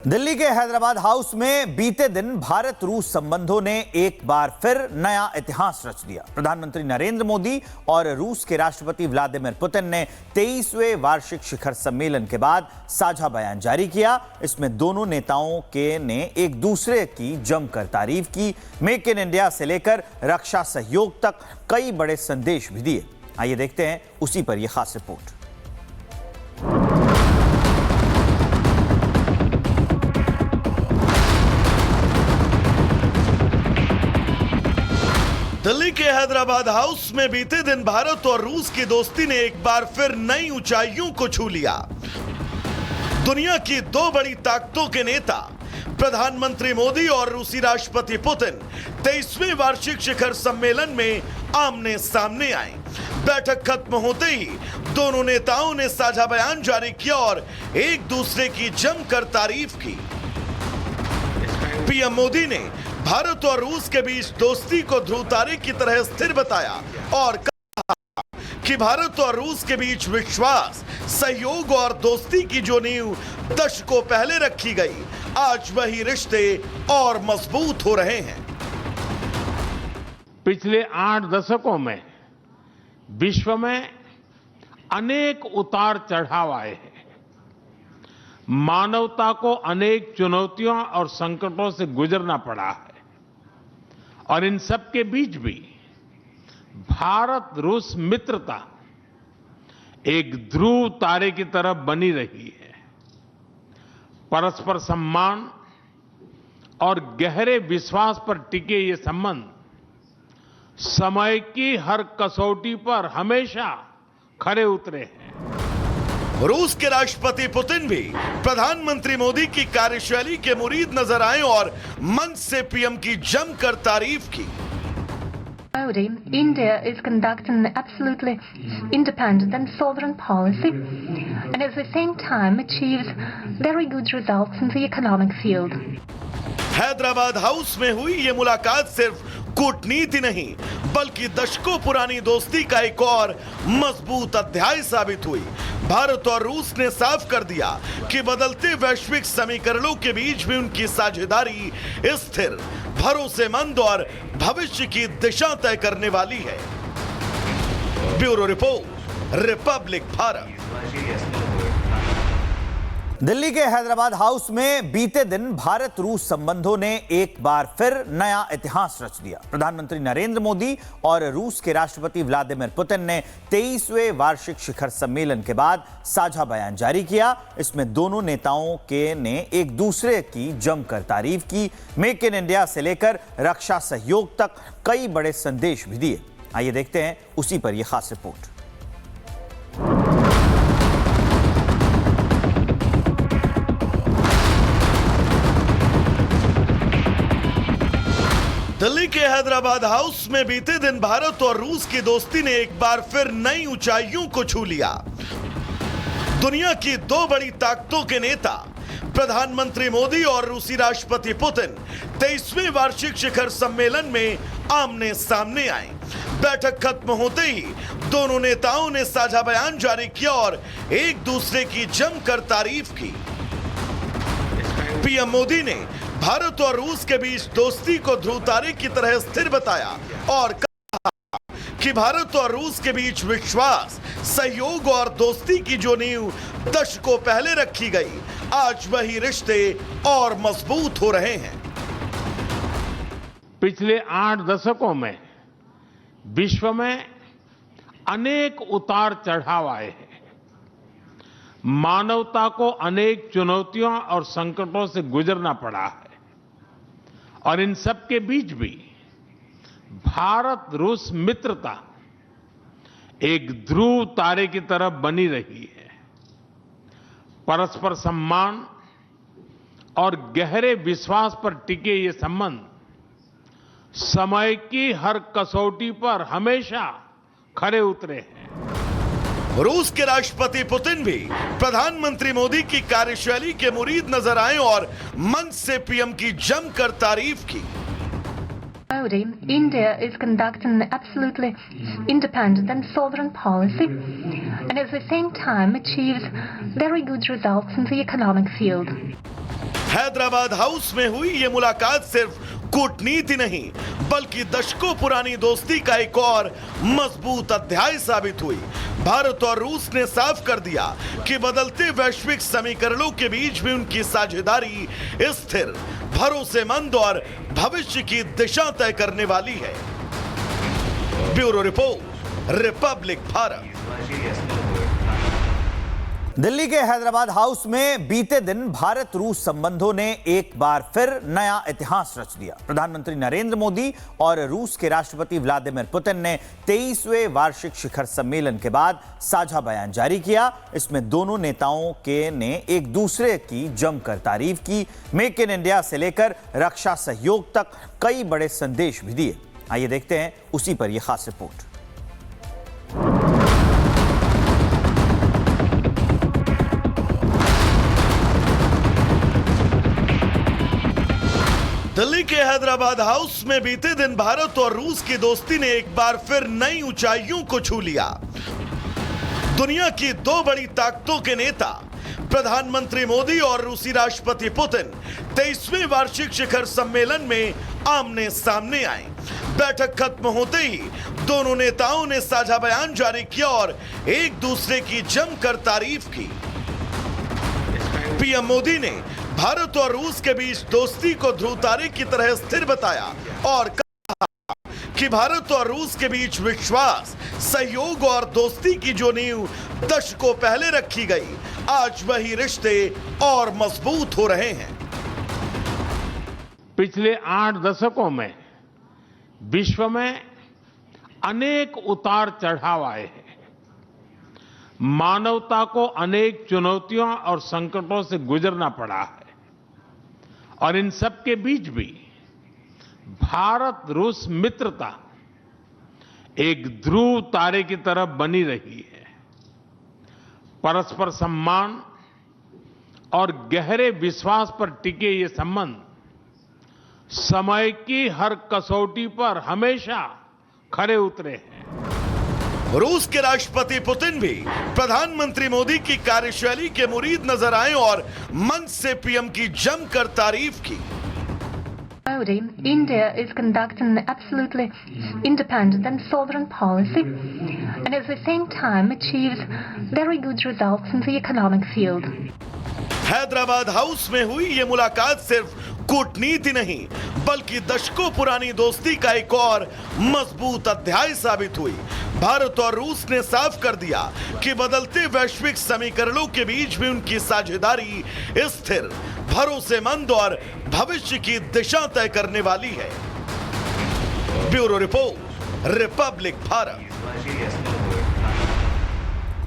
दिल्ली के हैदराबाद हाउस में बीते दिन भारत रूस संबंधों ने एक बार फिर नया इतिहास रच दिया। प्रधानमंत्री नरेंद्र मोदी और रूस के राष्ट्रपति व्लादिमीर पुतिन ने 23वें वार्षिक शिखर सम्मेलन के बाद साझा बयान जारी किया। इसमें दोनों नेताओं ने एक दूसरे की जमकर तारीफ की। मेक इन इंडिया से लेकर रक्षा सहयोग तक कई बड़े संदेश भी दिए। आइए देखते हैं उसी पर यह खास रिपोर्ट। दिल्ली के हैदराबाद हाउस में बीते दिन भारत और रूस की दोस्ती ने एक बार फिर नई ऊंचाइयों को छू लिया। दुनिया की दो बड़ी ताकतों के नेता प्रधानमंत्री मोदी और रूसी राष्ट्रपति पुतिन 23वें वार्षिक शिखर सम्मेलन में आमने सामने आए। बैठक खत्म होते ही दोनों नेताओं ने साझा बयान जारी किया और एक दूसरे की जमकर तारीफ की। पीएम मोदी ने भारत और रूस के बीच दोस्ती को ध्रुव तारे की तरह स्थिर बताया और कहा कि भारत और रूस के बीच विश्वास, सहयोग और दोस्ती की जो नींव दशकों पहले रखी गई, आज वही रिश्ते और मजबूत हो रहे हैं। पिछले 8 दशकों में विश्व में अनेक उतार चढ़ाव आए हैं। मानवता को अनेक चुनौतियों और संकटों से गुजरना पड़ा है और इन सब के बीच भी भारत रूस मित्रता एक ध्रुव तारे की तरह बनी रही है। परस्पर सम्मान और गहरे विश्वास पर टिके ये संबंध समय की हर कसौटी पर हमेशा खरे उतरे हैं। रूस के राष्ट्रपति पुतिन भी प्रधानमंत्री मोदी की कार्यशैली के मुरीद नजर आए और मंच से पीएम की जमकर तारीफ की। Modi, India is conducting an absolutely independent and sovereign policy and at the same time achieves very good results in the economic field. Hyderabad house में हुई ये मुलाकात सिर्फ कूटनीति नहीं बल्कि दशकों पुरानी दोस्ती का एक और मजबूत अध्याय साबित हुई। भारत और रूस ने साफ कर दिया कि बदलते वैश्विक समीकरणों के बीच भी उनकी साझेदारी स्थिर, भरोसेमंद और भविष्य की दिशा तय करने वाली है। Bureau report, Republic Bharat. Delhi के हैदराबाद हाउस में बीते दिन भारत रूस संबंधों ने एक बार फिर नया इतिहास रच दिया। प्रधानमंत्री नरेंद्र मोदी और रूस के राष्ट्रपति व्लादिमीर पुतिन ने 23वें वार्षिक शिखर सम्मेलन के बाद साझा बयान जारी किया। इसमें दोनों नेताओं ने एक दूसरे की जमकर तारीफ की। मेक इन इंडिया से लेकर रक्षा सहयोग तक कई बड़े संदेश भी दिए। आइए देखते हैं उसी पर यह खास रिपोर्ट। दिल्ली के हैदराबाद हाउस में बीते दिन भारत और रूस की दोस्ती ने एक बार फिर नई ऊंचाइयों को छू लिया। दुनिया की दो बड़ी ताकतों के नेता प्रधानमंत्री मोदी और रूसी राष्ट्रपति पुतिन 23वें वार्षिक शिखर सम्मेलन में आमने सामने आए। बैठक खत्म होते ही दोनों नेताओं ने साझा बयान जारी किया और एक दूसरे की जमकर तारीफ की। पीएम मोदी ने भारत और रूस के बीच दोस्ती को ध्रुव तारे की तरह स्थिर बताया और कहा कि भारत और रूस के बीच विश्वास, सहयोग और दोस्ती की जो नींव दशकों पहले रखी गई, आज वही रिश्ते और मजबूत हो रहे हैं। पिछले 8 दशकों में विश्व में अनेक उतार चढ़ाव आए हैं। मानवता को अनेक चुनौतियों और संकटों से गुजरना पड़ा है और इन सब के बीच भी भारत रूस मित्रता एक ध्रुव तारे की तरह बनी रही है। परस्पर सम्मान और गहरे विश्वास पर टिके ये संबंध समय की हर कसौटी पर हमेशा खरे उतरे हैं। रूस के राष्ट्रपति पुतिन भी प्रधानमंत्री मोदी की कार्यशैली के मुरीद नजर आए और मंच से पीएम की जमकर तारीफ की। Modi, India is conducting an absolutely independent and sovereign policy, and at the same time achieves very good results in the economic field. Hyderabad house में हुई ये मुलाकात सिर्फ कूटनीति नहीं बल्कि दशकों पुरानी दोस्ती का एक और मजबूत अध्याय साबित हुई। भारत और रूस ने साफ कर दिया कि बदलते वैश्विक समीकरणों के बीच भी उनकी साझेदारी स्थिर, भरोसेमंद और भविष्य की दिशा तय करने वाली है। Bureau report, Republic Bharat. Delhi के हैदराबाद हाउस में बीते दिन भारत रूस संबंधों ने एक बार फिर नया इतिहास रच दिया। प्रधानमंत्री नरेंद्र मोदी और रूस के राष्ट्रपति व्लादिमीर पुतिन ने 23वें वार्षिक शिखर सम्मेलन के बाद साझा बयान जारी किया। इसमें दोनों नेताओं ने एक दूसरे की जमकर तारीफ की। मेक इन इंडिया से लेकर रक्षा सहयोग तक कई बड़े संदेश भी दिए। आइए देखते हैं उसी पर यह खास रिपोर्ट। दिल्ली के हैदराबाद हाउस में बीते दिन भारत और रूस की दोस्ती ने एक बार फिर नई ऊंचाइयों को छू लिया। दुनिया की दो बड़ी ताकतों के नेता प्रधानमंत्री मोदी और रूसी राष्ट्रपति पुतिन 23वें वार्षिक शिखर सम्मेलन में आमने सामने आए। बैठक खत्म होते ही दोनों नेताओं ने साझा बयान जारी किया और एक दूसरे की जमकर तारीफ की। पीएम मोदी ने भारत और रूस के बीच दोस्ती को ध्रुव तारे की तरह स्थिर बताया और कहा कि भारत और रूस के बीच विश्वास, सहयोग और दोस्ती की जो नींव दशकों पहले रखी गई, आज वही रिश्ते और मजबूत हो रहे हैं। पिछले 8 दशकों में विश्व में अनेक उतार चढ़ाव आए हैं। मानवता को अनेक चुनौतियों और संकटों से गुजरना पड़ा है और इन सब के बीच भी भारत रूस मित्रता एक ध्रुव तारे की तरह बनी रही है। परस्पर सम्मान और गहरे विश्वास पर टिके ये संबंध समय की हर कसौटी पर हमेशा खरे उतरे हैं। रूस के राष्ट्रपति पुतिन भी प्रधानमंत्री मोदी की कार्यशैली के मुरीद नजर आए और मंच से पीएम की जमकर तारीफ की। Modi, India is conducting an absolutely independent and sovereign policy, and at the same time achieves very good results in the economic field. Hyderabad house में हुई ये मुलाकात सिर्फ कूटनीति नहीं बल्कि दशकों पुरानी दोस्ती का एक और मजबूत अध्याय साबित हुई। भारत और रूस ने साफ कर दिया कि बदलते वैश्विक समीकरणों के बीच भी उनकी साझेदारी स्थिर, भरोसेमंद और भविष्य की दिशा तय करने वाली है। Bureau report, Republic Bharat.